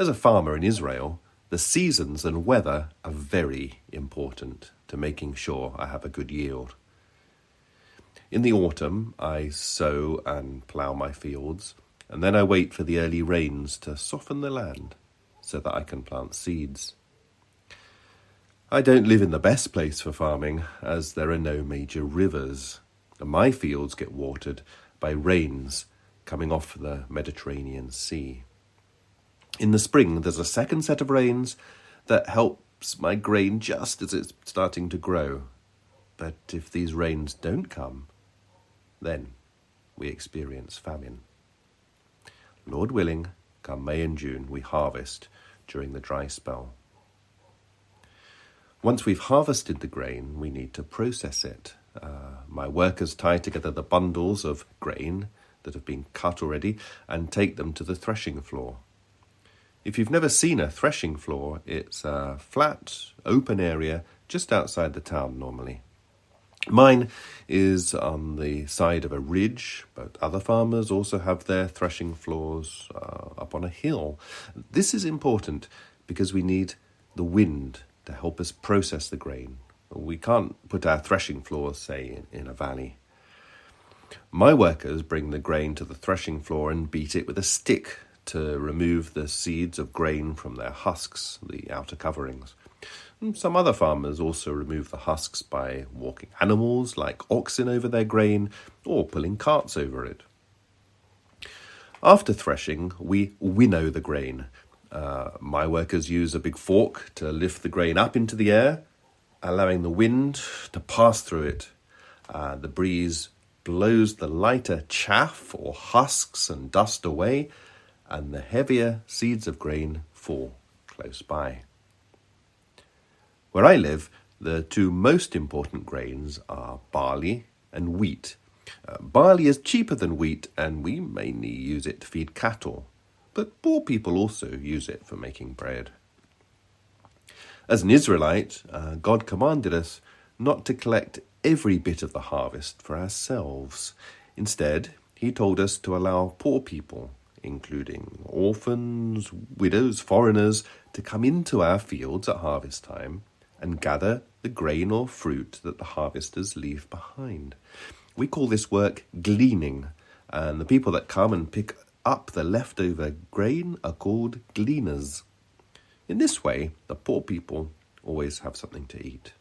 As a farmer in Israel, the seasons and weather are very important to making sure I have a good yield. In the autumn, I sow and plough my fields, and then I wait for the early rains to soften the land so that I can plant seeds. I don't live in the best place for farming, as there are no major rivers, and my fields get watered by rains coming off the Mediterranean Sea. In the spring, there's a second set of rains that helps my grain just as it's starting to grow. But if these rains don't come, then we experience famine. Lord willing, come May and June, we harvest during the dry spell. Once we've harvested the grain, we need to process it. My workers tie together the bundles of grain that have been cut already and take them to the threshing floor. If you've never seen a threshing floor, it's a flat, open area just outside the town normally. Mine is on the side of a ridge, but other farmers also have their threshing floors up on a hill. This is important because we need the wind to help us process the grain. We can't put our threshing floors, say, in a valley. My workers bring the grain to the threshing floor and beat it with a stick to remove the seeds of grain from their husks, the outer coverings. Some other farmers also remove the husks by walking animals like oxen over their grain or pulling carts over it. After threshing, we winnow the grain. My workers use a big fork to lift the grain up into the air, allowing the wind to pass through it. The breeze blows the lighter chaff or husks and dust away, and the heavier seeds of grain fall close by. Where I live, the two most important grains are barley and wheat. Barley is cheaper than wheat, and we mainly use it to feed cattle, but poor people also use it for making bread. As an Israelite, God commanded us not to collect every bit of the harvest for ourselves. Instead, he told us to allow poor people, including orphans, widows, foreigners, to come into our fields at harvest time and gather the grain or fruit that the harvesters leave behind. We call this work gleaning, and the people that come and pick up the leftover grain are called gleaners. In this way, the poor people always have something to eat.